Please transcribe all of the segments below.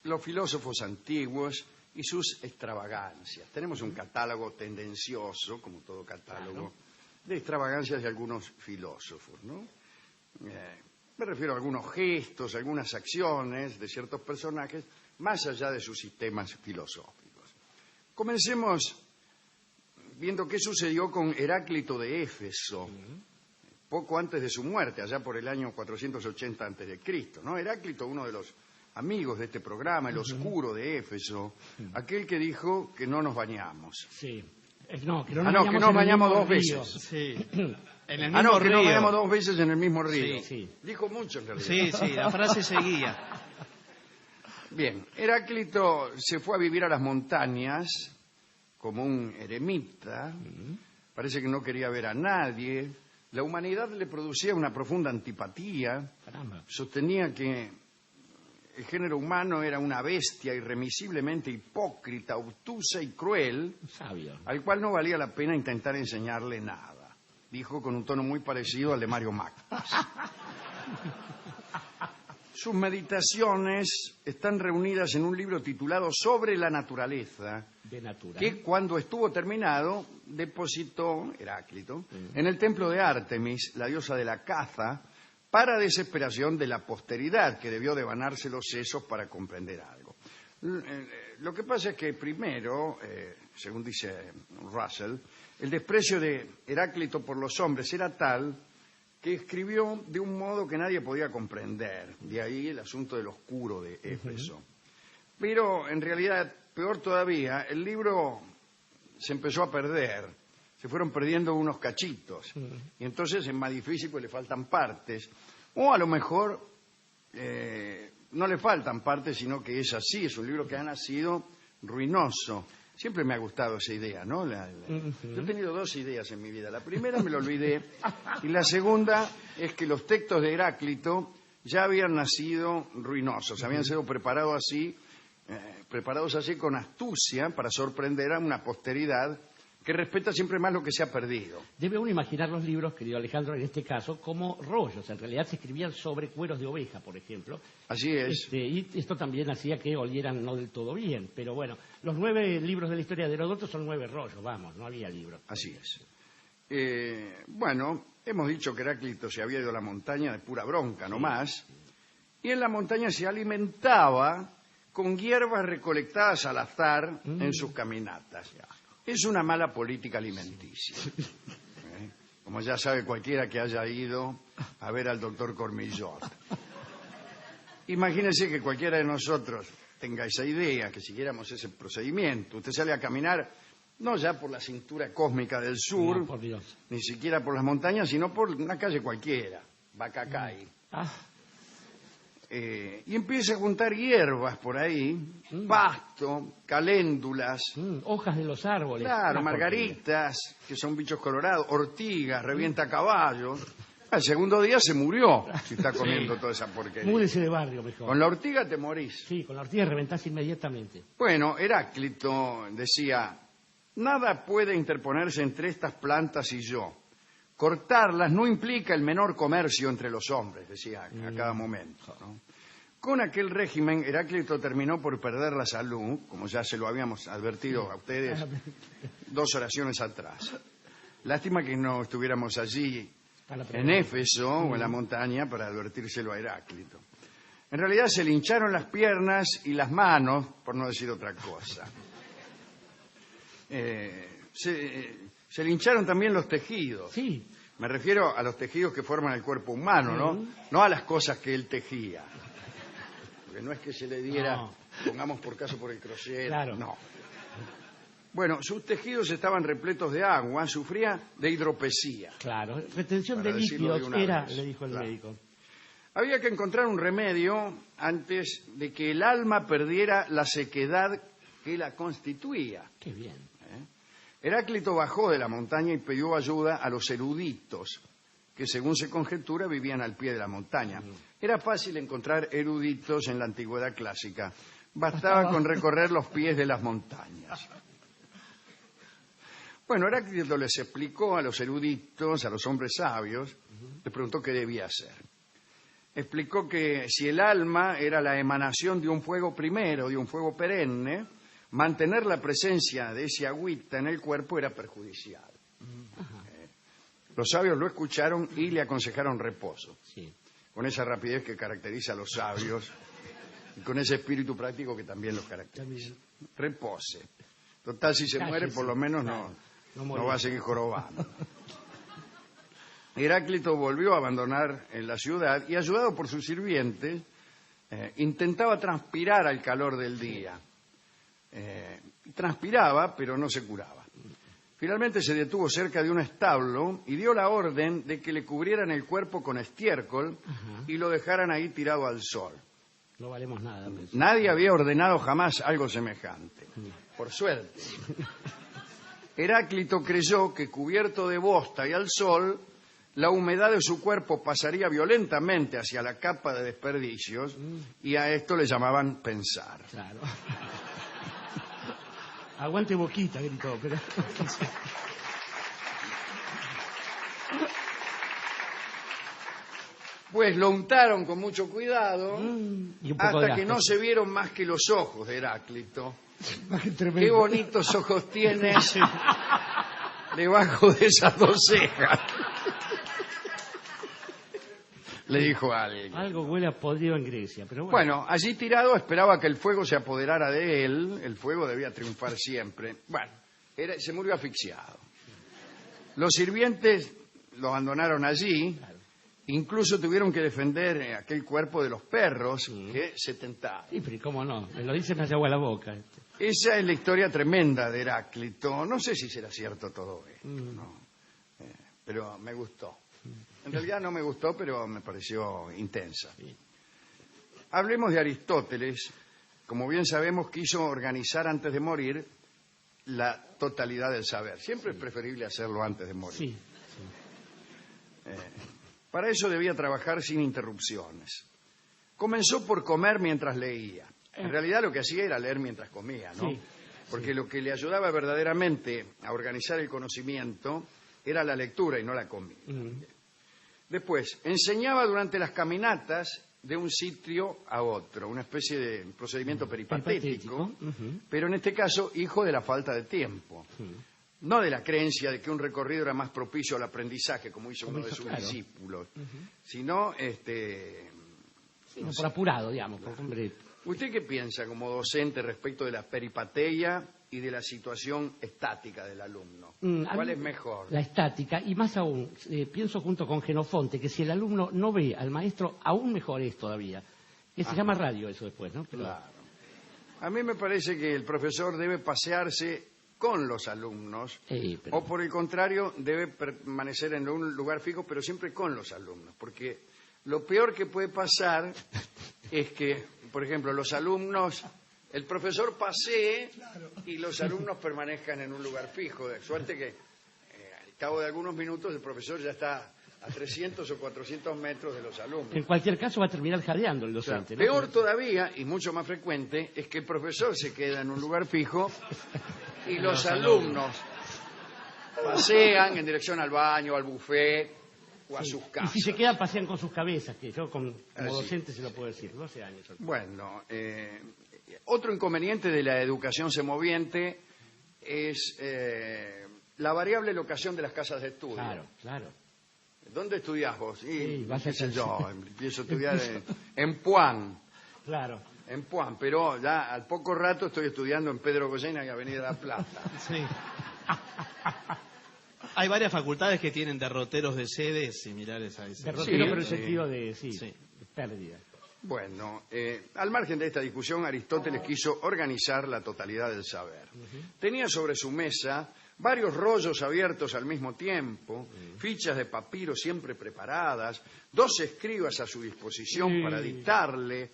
los filósofos antiguos y sus extravagancias. Tenemos un catálogo tendencioso, como todo catálogo, de extravagancias de algunos filósofos, ¿no? Me refiero a algunos gestos, algunas acciones de ciertos personajes, más allá de sus sistemas filosóficos. Comencemos viendo qué sucedió con Heráclito de Éfeso, poco antes de su muerte, allá por el año 480 a.C., ¿no? Heráclito, uno de los amigos de este programa, el oscuro de Éfeso, aquel que dijo que no nos bañamos. Sí. No, que no nos bañamos dos veces. Sí. En el mismo que río. nos bañamos dos veces en el mismo río. Sí. Dijo mucho en realidad. Sí, la frase seguía. Bien, Heráclito se fue a vivir a las montañas como un eremita. Parece que no quería ver a nadie. La humanidad le producía una profunda antipatía. Caramba. Sostenía que el género humano era una bestia irremisiblemente hipócrita, obtusa y cruel, Sabio. al cual no valía la pena intentar enseñarle nada. Dijo con un tono muy parecido al de Mario Max. Sus meditaciones están reunidas en un libro titulado Sobre la naturaleza, De natural. que cuando estuvo terminado depositó Heráclito en el templo de Artemis, la diosa de la caza, para desesperación de la posteridad, que debió devanarse los sesos para comprender algo. Lo que pasa es que primero, según dice Russell, el desprecio de Heráclito por los hombres era tal que escribió de un modo que nadie podía comprender. De ahí el asunto del oscuro de Éfeso. Pero en realidad, peor todavía, el libro se empezó a perder. Se fueron perdiendo unos cachitos. Y entonces es más difícil porque le faltan partes. O a lo mejor no le faltan partes, sino que es así. Es un libro que ha nacido ruinoso. Siempre me ha gustado esa idea, ¿no? Yo he tenido dos ideas en mi vida. La primera me lo olvidé. Y la segunda es que los textos de Heráclito ya habían nacido ruinosos. Habían sido preparados así con astucia para sorprender a una posteridad que respeta siempre más lo que se ha perdido. Debe uno imaginar los libros, querido Alejandro, en este caso, como rollos. En realidad se escribían sobre cueros de oveja, por ejemplo. Así es. Y esto también hacía que olieran no del todo bien. Pero bueno, los 9 libros de la historia de Heródoto son 9 rollos, vamos, no había libros. Así es. Bueno, hemos dicho que Heráclito se había ido a la montaña de pura bronca, no más. Y en la montaña se alimentaba con hierbas recolectadas al azar en sus caminatas. Es una mala política alimenticia. Como ya sabe cualquiera que haya ido a ver al doctor Cormillot. Imagínese que cualquiera de nosotros tenga esa idea, que siguiéramos ese procedimiento. Usted sale a caminar, no ya por la cintura cósmica del sur, No, por Dios. ni siquiera por las montañas, sino por una calle cualquiera, Bacacay. Y empieza a juntar hierbas por ahí, pasto, caléndulas, Hojas de los árboles. claro, Una margaritas, que son bichos colorados, ortigas, revienta caballos. Al segundo día se murió si está comiendo toda esa porquería. porquería. Múdese de barrio, mejor. Con la ortiga te morís. Sí, con la ortiga reventás inmediatamente. Bueno, Heráclito decía, nada puede interponerse entre estas plantas y yo. Cortarlas no implica el menor comercio entre los hombres, decía a cada momento, ¿no? Con aquel régimen, Heráclito terminó por perder la salud, como ya se lo habíamos advertido a ustedes 2 oraciones atrás. Lástima que no estuviéramos allí en Éfeso o en la montaña para advertírselo a Heráclito. En realidad se le hincharon las piernas y las manos, por no decir otra cosa. Se le hincharon también los tejidos. Sí. Me refiero a los tejidos que forman el cuerpo humano, ¿no? No a las cosas que él tejía. Porque no es que se le diera, pongamos por caso por el crochet, Claro. no. Bueno, sus tejidos estaban repletos de agua, sufría de hidropesía. Claro, retención Para de decirlo líquidos de una era, vez. le dijo el Claro. médico. Había que encontrar un remedio antes de que el alma perdiera la sequedad que la constituía. Qué bien. Heráclito bajó de la montaña y pidió ayuda a los eruditos, que según se conjetura vivían al pie de la montaña. Era fácil encontrar eruditos en la antigüedad clásica. Bastaba con recorrer los pies de las montañas. Bueno, Heráclito les explicó a los eruditos, a los hombres sabios, les preguntó qué debía hacer. explicó que si el alma era la emanación de un fuego primero, de un fuego perenne, mantener la presencia de ese agüita en el cuerpo era perjudicial. Los sabios lo escucharon y le aconsejaron reposo. Sí. Con esa rapidez que caracteriza a los sabios y con ese espíritu práctico que también los caracteriza. Repose. Total, si se muere, por lo menos no va a seguir jorobando. Heráclito volvió a abandonar la ciudad y, ayudado por sus sirvientes, intentaba transpirar al calor del día. Transpiraba, pero no se curaba. Finalmente se detuvo cerca de un establo y dio la orden de que le cubrieran el cuerpo con estiércol y lo dejaran ahí tirado al sol. No valemos nada. Nadie había ordenado jamás algo semejante. Por suerte. Heráclito creyó que, cubierto de bosta y al sol, la humedad de su cuerpo pasaría violentamente hacia la capa de desperdicios y a esto le llamaban pensar. Claro. Aguante Boquita, gritó, pero... Pues lo untaron con mucho cuidado y un poco hasta de que asco. no se vieron más que los ojos de Heráclito. Qué Qué tremendo. bonitos ojos tienes debajo de esas dos cejas. Le dijo a alguien. Algo huele a podrido en Grecia, pero bueno. Bueno, allí tirado esperaba que el fuego se apoderara de él. El fuego debía triunfar siempre. Bueno, se murió asfixiado. Los sirvientes lo abandonaron allí. Incluso tuvieron que defender aquel cuerpo de los perros que se tentaban. Sí, pero ¿cómo no? Me lo dicen, me hace agua la boca. Esa es la historia tremenda de Heráclito. No sé si será cierto todo esto, ¿no? Pero me gustó. En realidad no me gustó, pero me pareció intensa. Hablemos de Aristóteles. Como bien sabemos, quiso organizar antes de morir la totalidad del saber. Siempre es preferible hacerlo antes de morir. Sí. Para eso debía trabajar sin interrupciones. Comenzó por comer mientras leía. En realidad lo que hacía era leer mientras comía, ¿no? Sí. Porque lo que le ayudaba verdaderamente a organizar el conocimiento era la lectura y no la comida. Después, enseñaba durante las caminatas de un sitio a otro, una especie de procedimiento peripatético, pero en este caso hijo de la falta de tiempo. No de la creencia de que un recorrido era más propicio al aprendizaje, como hizo uno de sus discípulos, sino No, por apurado, digamos, por hombre. ¿Usted qué piensa como docente respecto de la peripateia y de la situación estática del alumno? ¿Cuál es mejor? La estática, y más aún, pienso junto con Genofonte, que si el alumno no ve al maestro, aún mejor es todavía. Que se llama radio eso después, ¿no? Pero... Claro. A mí me parece que el profesor debe pasearse con los alumnos, o por el contrario, debe permanecer en un lugar fijo, pero siempre con los alumnos, porque lo peor que puede pasar es que, por ejemplo, los alumnos, el profesor pasee y los alumnos permanezcan en un lugar fijo, de suerte que al cabo de algunos minutos el profesor ya está a 300 o 400 metros de los alumnos. En cualquier caso va a terminar jadeando el docente, ¿no? Peor todavía, y mucho más frecuente, es que el profesor se queda en un lugar fijo y los alumnos pasean en dirección al baño, al buffet o a sus casas. Y si se quedan, pasean con sus cabezas, que yo como Sí. docente se lo puedo decir, 12 años. Bueno, otro inconveniente de la educación semoviente es la variable locación de las casas de estudio. Claro. ¿Dónde estudiás vos? Sí, vas qué a sé casa. yo, empiezo a estudiar en Puan. Claro. En Puan, pero ya al poco rato estoy estudiando en Pedro Goyena y Avenida La Plata. Sí. Hay varias facultades que tienen derroteros de sedes similares a ese. Derrotero, Sí, pero en sí. sentido de, Sí. de pérdida. Bueno, al margen de esta discusión, Aristóteles quiso organizar la totalidad del saber. Tenía sobre su mesa varios rollos abiertos al mismo tiempo, fichas de papiro siempre preparadas, 2 escribas a su disposición para dictarle,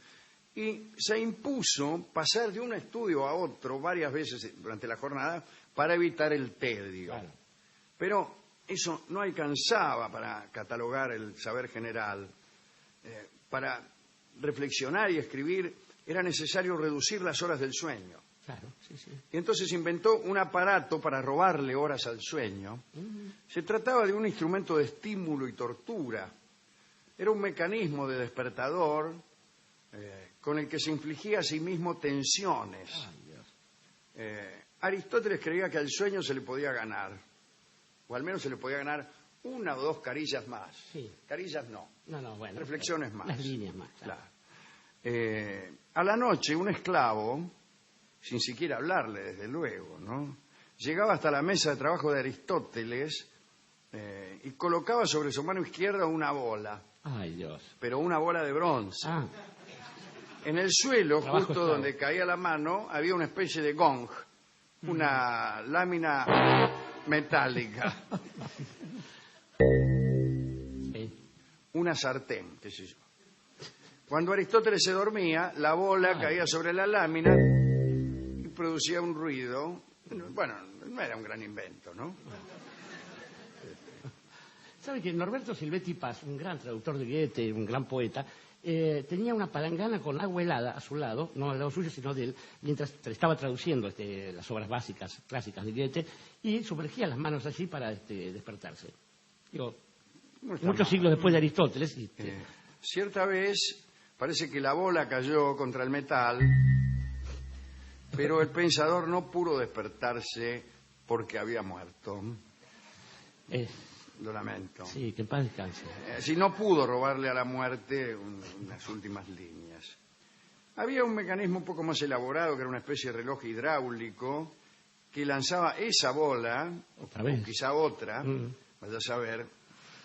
y se impuso pasar de un estudio a otro varias veces durante la jornada para evitar el tedio. Claro. Pero eso no alcanzaba para catalogar el saber general. Para reflexionar y escribir era necesario reducir las horas del sueño. Claro, sí. Y entonces inventó un aparato para robarle horas al sueño. Se trataba de un instrumento de estímulo y tortura. Era un mecanismo de despertador con el que se infligía a sí mismo tensiones. Aristóteles creía que al sueño se le podía ganar, o al menos se le podía ganar una o dos carillas más. Sí. Carillas no. No, bueno. Reflexiones más. Las líneas más. Claro. A la noche, un esclavo, sin siquiera hablarle, desde luego, ¿no?, llegaba hasta la mesa de trabajo de Aristóteles y colocaba sobre su mano izquierda una bola, Ay, Dios. pero una bola de bronce. Ah, En el suelo, Trabajo justo esclavo. donde caía la mano, había una especie de gong, una lámina metálica, sí. una sartén, qué sé yo. Cuando Aristóteles se dormía, la bola caía sobre la lámina y producía un ruido. Bueno, no era un gran invento, ¿no? ¿Sabe que Norberto Silvetti Paz, un gran traductor de Goethe, un gran poeta, tenía una palangana con agua helada a su lado, no al lado suyo, sino de él, mientras estaba traduciendo las obras básicas, clásicas de Goethe, y sumergía las manos así para despertarse. Digo, No está muchos mal. siglos después de Aristóteles. Cierta vez parece que la bola cayó contra el metal, pero el pensador no pudo despertarse porque había muerto. Lo lamento. Sí, que en paz descanse. Si no pudo robarle a la muerte unas últimas líneas. Había un mecanismo un poco más elaborado, que era una especie de reloj hidráulico, que lanzaba esa bola, Otra vez. o quizá otra, vaya a saber,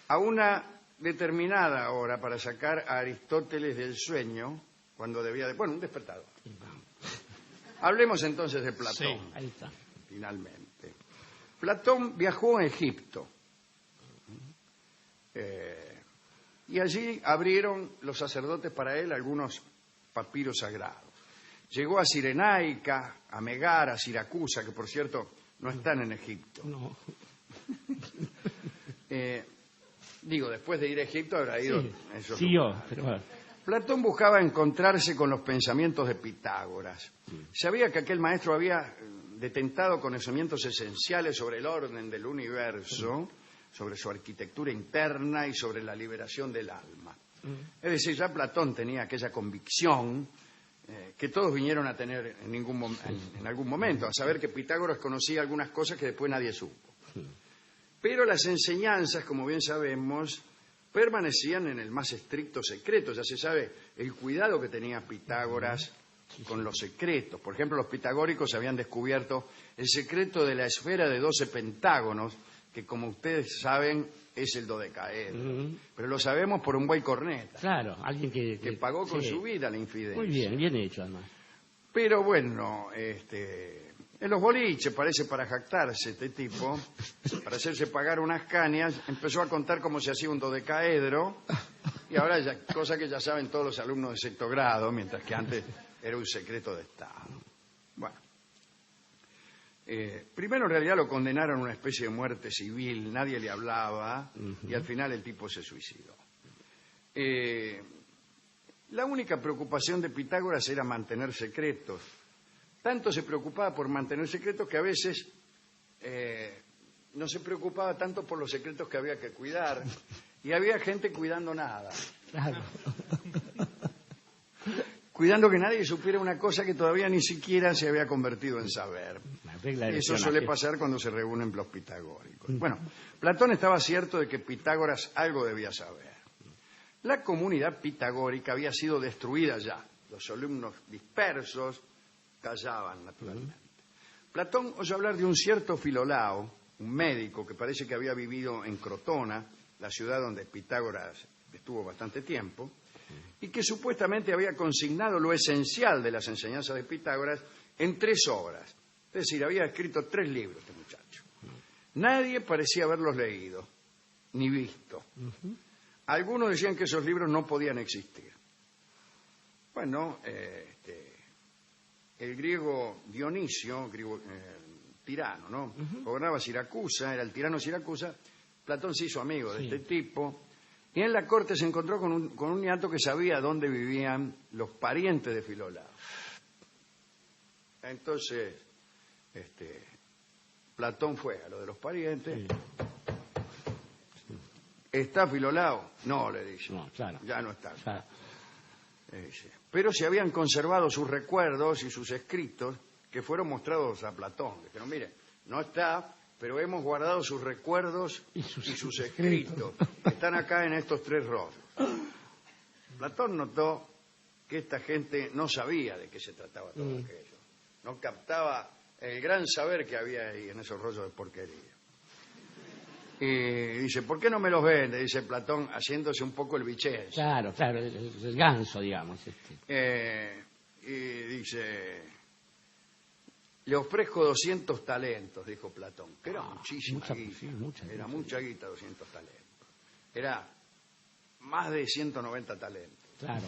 a una determinada hora para sacar a Aristóteles del sueño, cuando debía de... Bueno, un despertador. Hablemos entonces de Platón, Sí. Ahí está. finalmente. Platón viajó a Egipto. Y allí abrieron los sacerdotes para él algunos papiros sagrados. Llegó a Cirenaica, a Megara, a Siracusa, que por cierto no están en Egipto. No. Digo, después de ir a Egipto habrá ido Sí, a esos siguió, lugares. pero bueno. Platón buscaba encontrarse con los pensamientos de Pitágoras. Sabía que aquel maestro había detentado conocimientos esenciales sobre el orden del universo, sobre su arquitectura interna y sobre la liberación del alma. Es decir, ya Platón tenía aquella convicción que todos vinieron a tener en algún momento, a saber que Pitágoras conocía algunas cosas que después nadie supo. Pero las enseñanzas, como bien sabemos, permanecían en el más estricto secreto. Ya se sabe el cuidado que tenía Pitágoras con los secretos. Por ejemplo, los pitagóricos habían descubierto el secreto de la esfera de 12 pentágonos, que como ustedes saben es el dodecaedro. Pero lo sabemos por un buey corneta, Claro, alguien que pagó con sí. su vida la infidencia. Muy bien, bien hecho además. Pero bueno, en los boliches parece para jactarse este tipo, para hacerse pagar unas cañas, empezó a contar cómo se hacía un dodecaedro, y ahora ya, cosa que ya saben todos los alumnos de sexto grado, mientras que antes era un secreto de Estado. Bueno, primero en realidad lo condenaron a una especie de muerte civil, nadie le hablaba, y al final el tipo se suicidó. La única preocupación de Pitágoras era mantener secretos. Tanto se preocupaba por mantener secretos que a veces no se preocupaba tanto por los secretos que había que cuidar. Y había gente cuidando nada. Claro. Cuidando que nadie supiera una cosa que todavía ni siquiera se había convertido en saber. La regla del Eso espionaje. suele pasar cuando se reúnen los pitagóricos. Bueno, Platón estaba cierto de que Pitágoras algo debía saber. La comunidad pitagórica había sido destruida ya. Los alumnos dispersos callaban, naturalmente. Platón oyó hablar de un cierto Filolao, un médico que parece que había vivido en Crotona, la ciudad donde Pitágoras estuvo bastante tiempo, y que supuestamente había consignado lo esencial de las enseñanzas de Pitágoras en 3 obras. Es decir, había escrito 3 libros este muchacho. Nadie parecía haberlos leído, ni visto. Algunos decían que esos libros no podían existir. Bueno, el griego Dionisio, tirano, ¿no? Gobernaba Siracusa, era el tirano de Siracusa. Platón se hizo amigo de este tipo. Y en la corte se encontró con un niato que sabía dónde vivían los parientes de Filolao. Entonces, Platón fue a lo de los parientes ¿está Filolao? No, le dice. No, claro. Ya no está. Claro. Dice, pero se habían conservado sus recuerdos y sus escritos que fueron mostrados a Platón. Dijeron, mire, no está, pero hemos guardado sus recuerdos y sus escritos. Están acá en estos 3 rollos. Platón notó que esta gente no sabía de qué se trataba todo aquello. No captaba el gran saber que había ahí en esos rollos de porquería. Y dice, ¿por qué no me los vende? Dice Platón, haciéndose un poco el vichense. Claro, el ganso, digamos. Y dice, le ofrezco 200 talentos, dijo Platón, que era muchísima guita. Era mucha guita, 200 talentos. Era más de 190 talentos. Claro.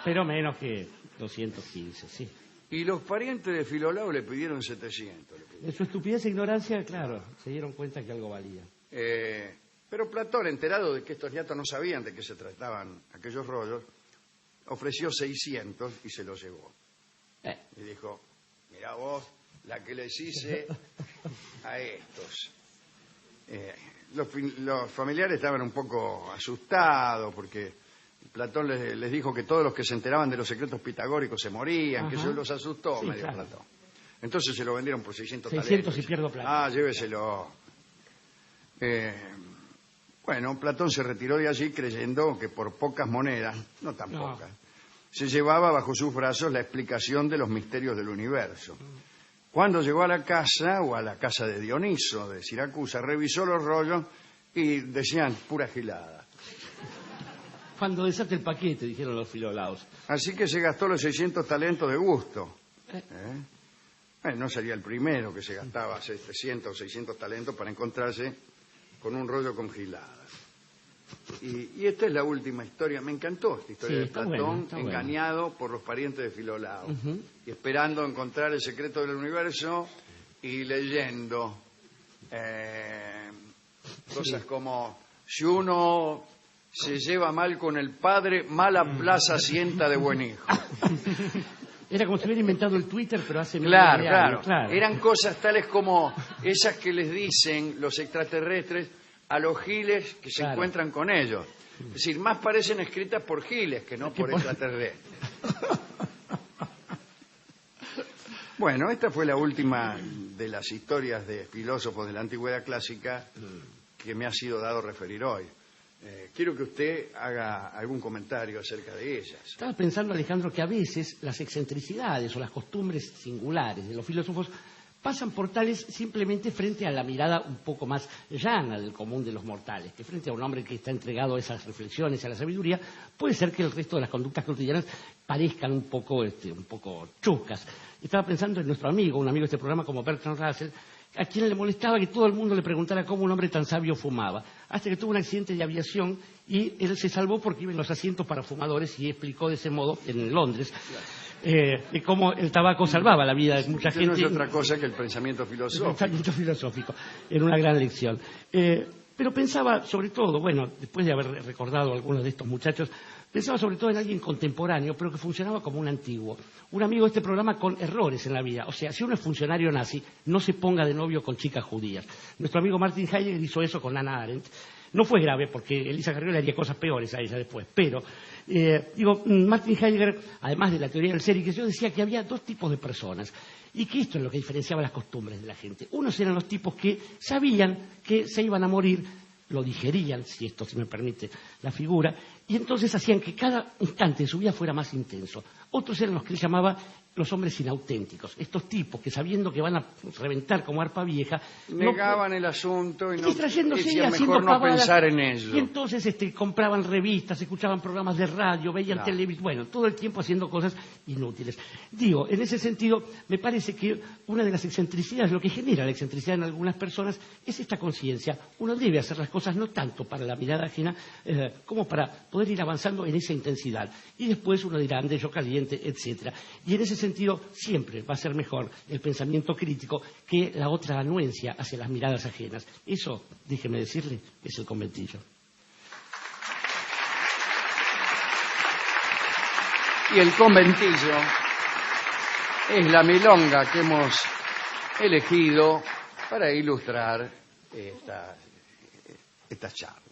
Pero menos que 215, sí. Y los parientes de Filolao le pidieron 700. En su estupidez e ignorancia, claro, se dieron cuenta que algo valía. Pero Platón, enterado de que estos niatos no sabían de qué se trataban aquellos rollos, ofreció 600 y se los llevó. Y dijo, mirá vos, la que les hice a estos. Los familiares estaban un poco asustados porque Platón les dijo que todos los que se enteraban de los secretos pitagóricos se morían, que eso los asustó, sí, medio, claro. Platón. Entonces se lo vendieron por 600 talentos. 600 y pierdo plata. Lléveselo. Bueno, Platón se retiró de allí creyendo que por pocas monedas, no tan pocas, se llevaba bajo sus brazos la explicación de los misterios del universo. Cuando llegó a la casa, o a la casa de Dioniso de Siracusa, revisó los rollos y decían pura gilada. Cuando desate el paquete, dijeron los filolaos. Así que se gastó los 600 talentos de gusto. No sería el primero que se gastaba 700 o 600 talentos para encontrarse con un rollo con giladas. Y esta es la última historia. Me encantó esta historia de Platón, engañado por los parientes de Filolao, y esperando encontrar el secreto del universo y leyendo cosas como, si uno se lleva mal con el padre, mala plaza sienta de buen hijo. Era como si hubiera inventado el Twitter, pero hace claro. Eran cosas tales como esas que les dicen los extraterrestres a los giles que se encuentran con ellos. Es decir, más parecen escritas por giles que no por extraterrestres. Bueno, esta fue la última de las historias de filósofos de la antigüedad clásica que me ha sido dado referir hoy. Quiero que usted haga algún comentario acerca de ellas. Estaba pensando, Alejandro, que a veces las excentricidades o las costumbres singulares de los filósofos pasan por tales simplemente frente a la mirada un poco más llana del común de los mortales, que frente a un hombre que está entregado a esas reflexiones, a la sabiduría, puede ser que el resto de las conductas cotidianas parezcan un poco chuscas. Estaba pensando en nuestro amigo, un amigo de este programa como Bertrand Russell, a quien le molestaba que todo el mundo le preguntara cómo un hombre tan sabio fumaba, hasta que tuvo un accidente de aviación y él se salvó porque iba en los asientos para fumadores y explicó de ese modo en Londres de cómo el tabaco salvaba la vida de mucha gente. No es otra cosa que el pensamiento filosófico. El pensamiento filosófico, en una gran lección. Pero pensaba sobre todo, después de haber recordado a algunos de estos muchachos, pensaba sobre todo en alguien contemporáneo, pero que funcionaba como un antiguo. Un amigo de este programa con errores en la vida. O sea, si uno es funcionario nazi, no se ponga de novio con chicas judías. Nuestro amigo Martin Heidegger hizo eso con Hannah Arendt. No fue grave, porque Elisa Carrió le haría cosas peores a ella después. Pero, Martin Heidegger, además de la teoría del ser y que yo decía que había 2 tipos de personas. Y que esto es lo que diferenciaba las costumbres de la gente. Unos eran los tipos que sabían que se iban a morir, lo digerían, si esto se me permite la figura, y entonces hacían que cada instante de su vida fuera más intenso. Otros eran los que él llamaba los hombres inauténticos, estos tipos que sabiendo que van a reventar como arpa vieja... Negaban el asunto y no decían mejor no pensar en ello. Y entonces compraban revistas, escuchaban programas de radio, veían televisión, todo el tiempo haciendo cosas inútiles. Digo, en ese sentido, me parece que una de las excentricidades, lo que genera la excentricidad en algunas personas, es esta conciencia. Uno debe hacer las cosas no tanto para la mirada ajena, como para poder ir avanzando en esa intensidad. Y después uno dirá, ande yo caliente, etcétera. Y en ese sentido siempre va a ser mejor el pensamiento crítico que la otra anuencia hacia las miradas ajenas. Eso, déjeme decirle, es el conventillo. Y el conventillo es la milonga que hemos estas charlas.